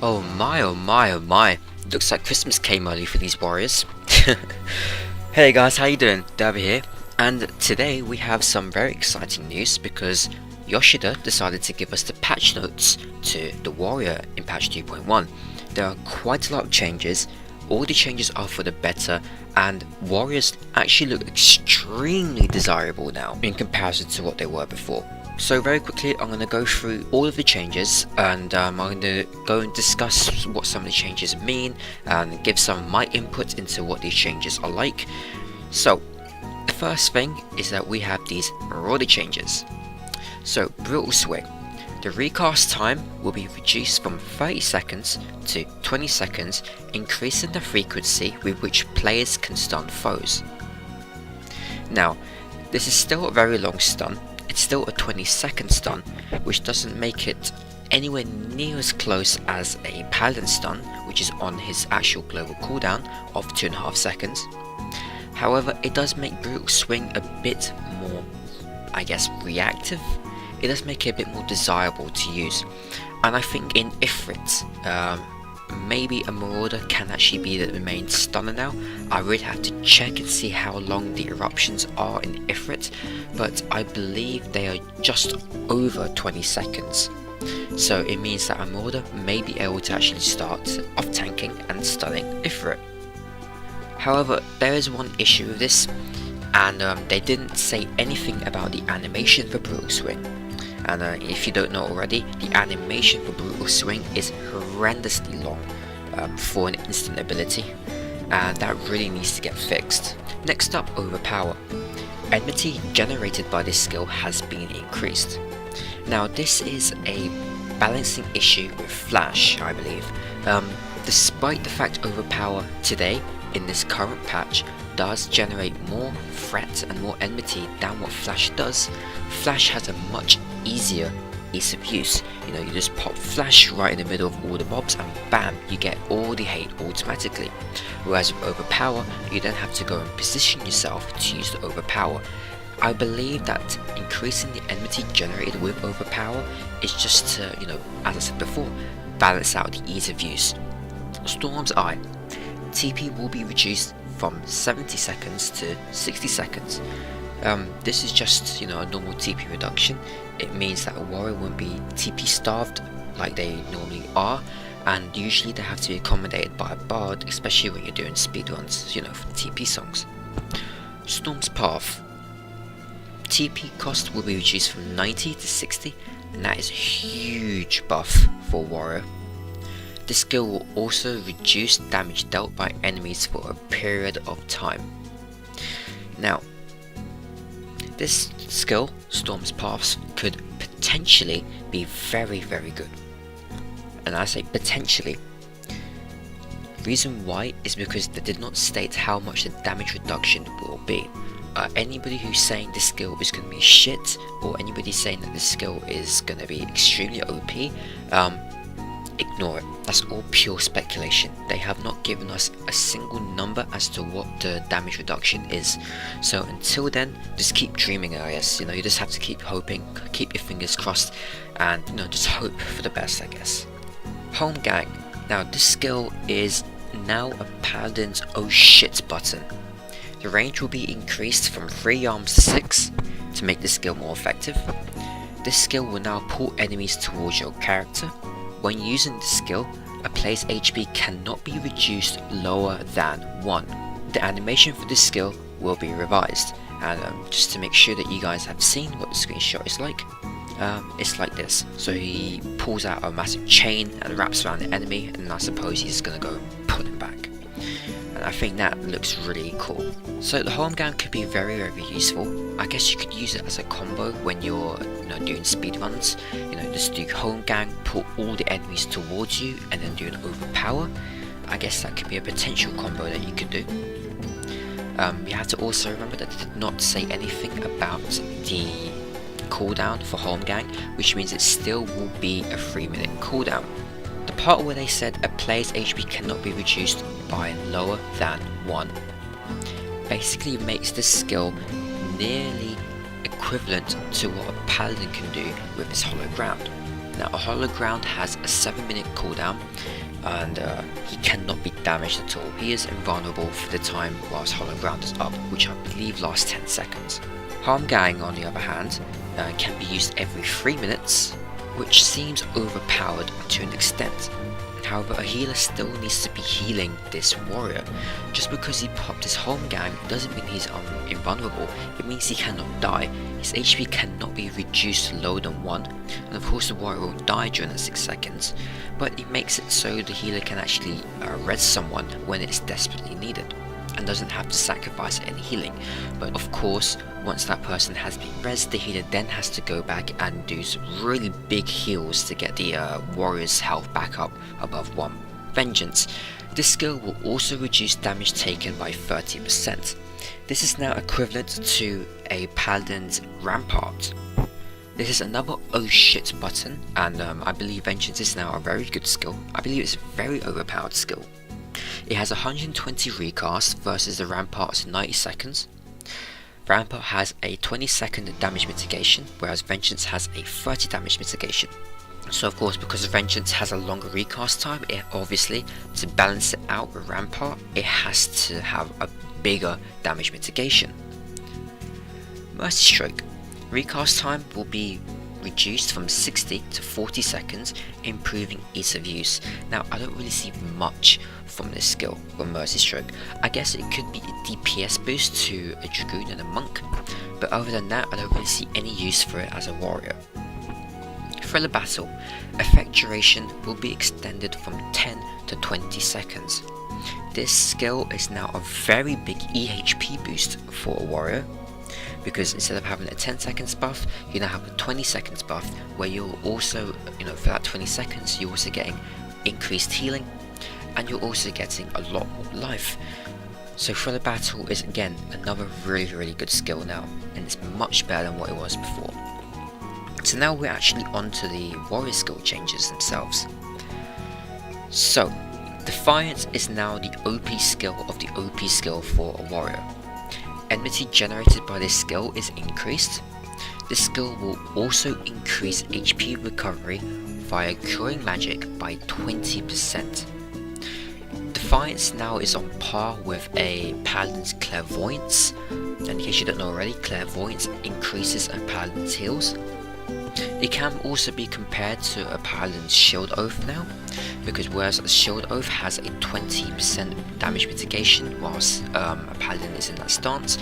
Oh my, oh my, oh my. Looks like Christmas came early for these warriors. Hey guys, how you doing? Derby here. And today we have some very exciting news because Yoshida decided to give us the patch notes to the warrior in patch 2.1. There are quite a lot of changes. All the changes are for the better, and warriors actually look extremely desirable now in comparison to what they were before. So very quickly, I'm going to go through all of the changes, and I'm going to go and discuss what some of the changes mean and give some of my input into what these changes are like. So the first thing is that we have these marauder changes. So brutal swing. The recast time will be reduced from 30 seconds to 20 seconds, increasing the frequency with which players can stun foes. Now, this is still a very long stun. It's still a 20-second stun, which doesn't make it anywhere near as close as a paladin stun, which is on his actual global cooldown of 2.5 seconds. However, it does make brutal swing a bit more, I guess, reactive. It does make it a bit more desirable to use, and I think in Ifrit, maybe a marauder can actually be the main stunner now. I really have to check and see how long the eruptions are in Ifrit, but I believe they are just over 20 seconds. So it means that a marauder may be able to actually start off tanking and stunning Ifrit. However, there is one issue with this, and they didn't say anything about the animation for brutal swing. And if you don't know already, the animation for brutal swing is horrendously long for an instant ability, and that really needs to get fixed. Next up, overpower. Enmity generated by this skill has been increased. Now this is a balancing issue with Flash, I believe. Despite the fact overpower today in this current patch does generate more threat and more enmity than what Flash does, Flash has a much easier ease of use. You know, you just pop Flash right in the middle of all the mobs and bam, you get all the hate automatically. Whereas with overpower, you then have to go and position yourself to use the overpower. I believe that increasing the enmity generated with overpower is just to, you know, as I said before, balance out the ease of use. Storm's Eye. TP will be reduced from 70 seconds to 60 seconds. This is just, you know, a normal TP reduction. It means that a warrior won't be TP starved like they normally are, and usually they have to be accommodated by a bard, especially when you're doing speedruns, you know, for the TP songs. Storm's Path. TP cost will be reduced from 90 to 60, and that is a huge buff for warrior. This skill will also reduce damage dealt by enemies for a period of time. Now, this skill, Storm's Paths, could potentially be very, very good. And I say potentially. Reason why is because they did not state how much the damage reduction will be. Anybody who's saying this skill is going to be shit, or anybody saying that this skill is going to be extremely OP, ignore it. That's all pure speculation. They have not given us a single number as to what the damage reduction is. So until then, just keep dreaming, I guess. You know, you just have to keep hoping, keep your fingers crossed, and, you know, just hope for the best, I guess. Home Gang. Now this skill is now a paladin's oh shit button. The range will be increased from 3 arms to 6 to make this skill more effective. This skill will now pull enemies towards your character. When using this skill, a player's HP cannot be reduced lower than 1. The animation for this skill will be revised, and just to make sure that you guys have seen what the screenshot is like, it's like this. So he pulls out a massive chain and wraps around the enemy, and I suppose he's going to go and pull him back. And I think that looks really cool. So the home gang could be very, very useful. I guess you could use it as a combo when you're, you know, doing speedruns. You know, just do home gang, pull all the enemies towards you, and then do an overpower. I guess that could be a potential combo that you could do. You have to also remember that it did not say anything about the cooldown for home gang, which means it still will be a 3-minute cooldown. The part where they said a player's HP cannot be reduced by lower than 1 basically makes this skill nearly equivalent to what a paladin can do with his hollow ground. Now a Hollow Ground has a 7-minute cooldown, and he cannot be damaged at all. He is invulnerable for the time whilst Hollow Ground is up, which I believe lasts 10 seconds. Harm Gang, on the other hand, can be used every 3 minutes, which seems overpowered to an extent. However, a healer still needs to be healing this warrior. Just because he popped his Harm Gang doesn't mean he's invulnerable, it means he cannot die. His HP cannot be reduced to lower than 1, and of course the warrior will die during the 6 seconds, but it makes it so the healer can actually res someone when it's desperately needed, and doesn't have to sacrifice any healing. But of course, once that person has been rezzed, the healer then has to go back and do some really big heals to get the warrior's health back up above 1. Vengeance. This skill will also reduce damage taken by 30%. This is now equivalent to a paladin's rampart. This is another oh shit button, and I believe Vengeance is now a very good skill. I believe it's a very overpowered skill. It has 120 recast versus the Rampart's 90 seconds. Rampart has a 20-second damage mitigation, whereas Vengeance has a 30 damage mitigation. So of course, because Vengeance has a longer recast time, it obviously, to balance it out with Rampart, it has to have a bigger damage mitigation. Mercy Stroke. Recast time will be reduced from 60 to 40 seconds, improving ease of use. Now I don't really see much from this skill from Mercy Stroke. I guess it could be a DPS boost to a Dragoon and a Monk, but other than that I don't really see any use for it as a warrior. Thriller Battle. Effect duration will be extended from 10 to 20 seconds. This skill is now a very big EHP boost for a warrior, because instead of having a 10 seconds buff, you now have a 20 seconds buff, where you're also, for that 20 seconds, you're also getting increased healing, and you're also getting a lot more life. So Thriller Battle is again another really good skill now, and it's much better than what it was before. So now we're actually on to the warrior skill changes themselves. So, Defiance is now the OP skill of the OP skill for a warrior. Enmity generated by this skill is increased. This skill will also increase HP recovery via curing magic by 20%. Defiance now is on par with a paladin's clairvoyance, and in case you don't know already, clairvoyance increases a paladin's heals. It can also be compared to a paladin's shield oath now, because whereas a shield oath has a 20% damage mitigation whilst a paladin is in that stance,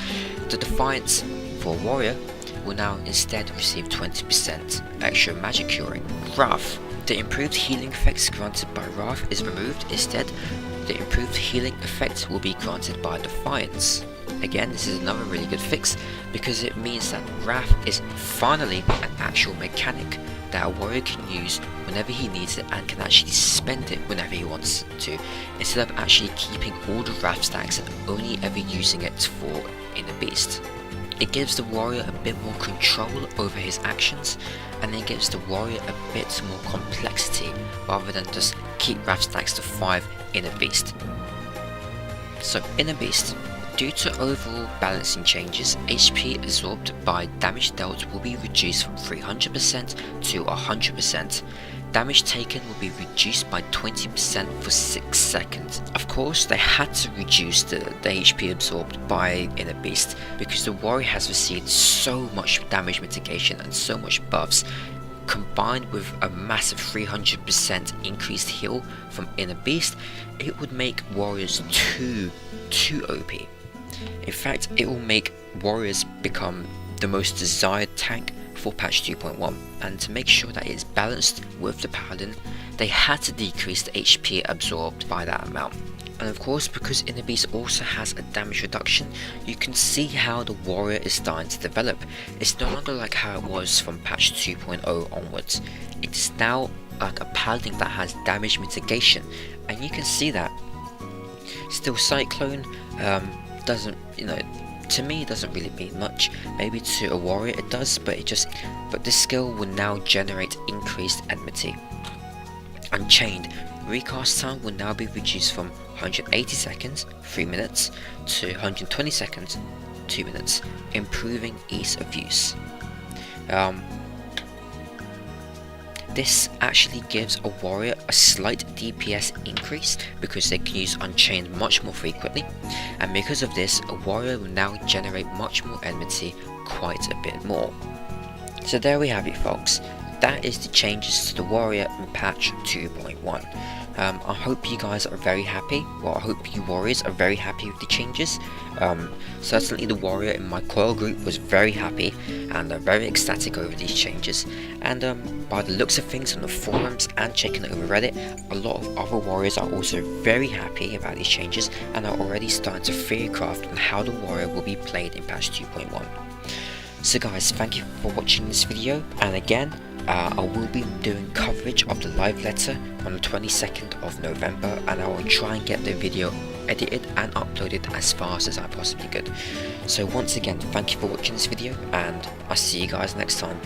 the Defiance for a warrior will now instead receive 20% extra magic curing. Wrath. The improved healing effects granted by Wrath is removed. Instead, the improved healing effect will be granted by Defiance. Again, this is another really good fix, because it means that Wrath is finally an actual mechanic that a warrior can use whenever he needs it, and can actually spend it whenever he wants to, instead of actually keeping all the Wrath stacks and only ever using it for Inner Beast. It gives the warrior a bit more control over his actions, and it gives the warrior a bit more complexity rather than just keep Wrath stacks to 5 Inner Beast. So Inner Beast. Due to overall balancing changes, HP absorbed by damage dealt will be reduced from 300% to 100%. Damage taken will be reduced by 20% for 6 seconds. Of course, they had to reduce the HP absorbed by Inner Beast, because the warrior has received so much damage mitigation and so much buffs, combined with a massive 300% increased heal from Inner Beast. It would make warriors too OP. In fact, it will make warriors become the most desired tank for patch 2.1, and to make sure that it is balanced with the paladin, they had to decrease the HP absorbed by that amount. And of course, because Inner Beast also has a damage reduction, you can see how the warrior is starting to develop. It's no longer like how it was from patch 2.0 onwards. It is now like a paladin that has damage mitigation, and you can see that. Still, Cyclone doesn't, to me it doesn't really mean much. Maybe to a warrior it does, but this skill will now generate increased enmity. Unchained. Recast time will now be reduced from 180 seconds, 3 minutes, to 120 seconds, 2 minutes, improving ease of use. this actually gives a warrior a slight DPS increase because they can use Unchained much more frequently, and because of this, a warrior will now generate much more enmity quite a bit more. So there we have it, folks. That is the changes to the warrior in patch 2.1. I hope you guys are very happy. Well, I hope you warriors are very happy with the changes. Certainly the warrior in my coil group was very happy and very ecstatic over these changes. And by the looks of things on the forums and checking over Reddit, a lot of other warriors are also very happy about these changes and are already starting to theorycraft on how the warrior will be played in patch 2.1. So guys, thank you for watching this video, and again, I will be doing coverage of the live letter on the 22nd of November, and I will try and get the video edited and uploaded as fast as I possibly could. So once again, thank you for watching this video, and I'll see you guys next time.